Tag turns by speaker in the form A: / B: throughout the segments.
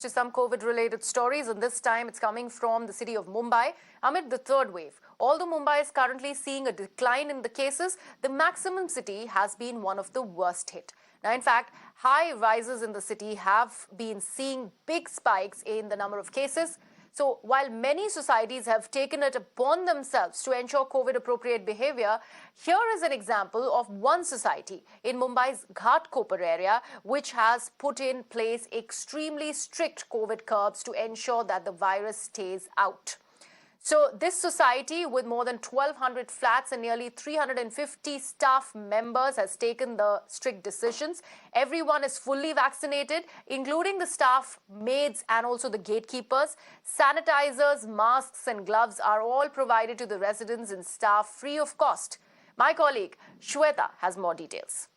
A: To some COVID-related stories, and this time it's coming from the city of Mumbai amid the third wave. Although Mumbai is currently seeing a decline in the cases, the maximum city has been one of the worst hit. Now, in fact, high rises in the city have been seeing big spikes in the number of cases. So while many societies have taken it upon themselves to ensure COVID-appropriate behavior, here is an example of one society in Mumbai's Ghatkopar area, which has put in place extremely strict COVID curbs to ensure that the virus stays out. So this society, with more than 1,200 flats and nearly 350 staff members, has taken the strict decisions. Everyone is fully vaccinated, including the staff, maids and also the gatekeepers. Sanitizers, masks and gloves are all provided to the residents and staff free of cost. My colleague Shweta has more details.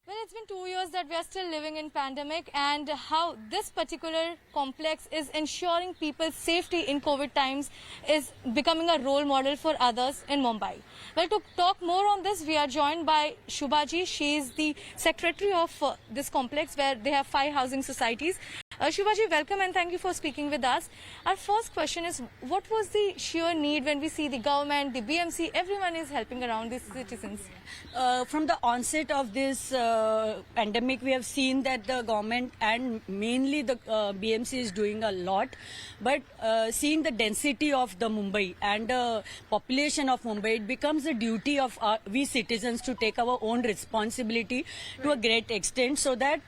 B: Well, it's been 2 years that we are still living in pandemic, and how this particular complex is ensuring people's safety in COVID times is becoming a role model for others in Mumbai. Well, to talk more on this, we are joined by Shubhaji. She is the secretary of this complex where they have 5 housing societies. Shubhaji, welcome and thank you for speaking with us. Our first question is, what was the sheer need when we see the government, the BMC, everyone is helping around these citizens?
C: From the onset of this pandemic, we have seen that the government and mainly the BMC is doing a lot. But seeing the density of the Mumbai and the population of Mumbai, it becomes a duty of we citizens to take our own responsibility to a great extent, so that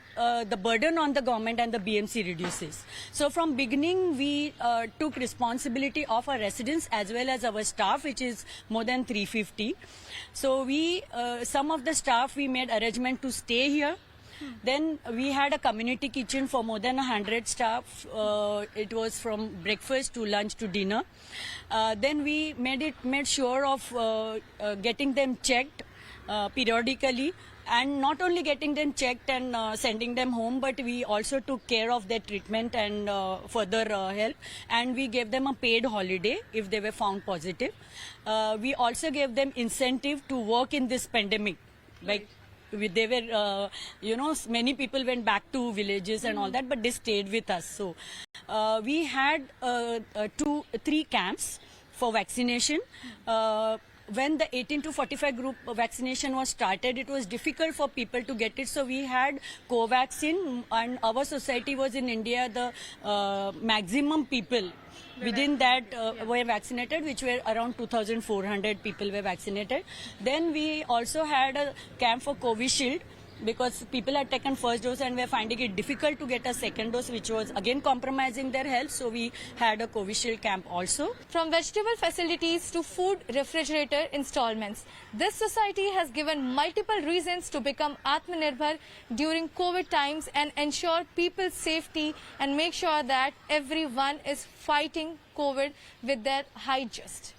C: the burden on the government and the BMC reduces. So from beginning, we took responsibility of our residents as well as our staff, which is more than 350. So we, some of the staff, we made arrangement to stay here. Then we had a community kitchen for more than 100 staff. It was from breakfast to lunch to dinner. Then we made sure of getting them checked periodically. And not only getting them checked and sending them home, but we also took care of their treatment and further help. And we gave them a paid holiday if they were found positive. We also gave them incentive to work in this pandemic. Like they were, many people went back to villages and all that, but they stayed with us. So we had 3 camps for vaccination. When the 18 to 45 group vaccination was started, it was difficult for people to get it. So we had Covaxin, and our society was in India the maximum people within that were vaccinated, which were around 2,400 people were vaccinated. Then we also had a camp for Covishield, because people had taken first dose and were finding it difficult to get a second dose, which was again compromising their health. So we had a Covishield camp also.
B: From vegetable facilities to food refrigerator installments, this society has given multiple reasons to become Atmanirbhar during COVID times and ensure people's safety and make sure that everyone is fighting COVID with their high just.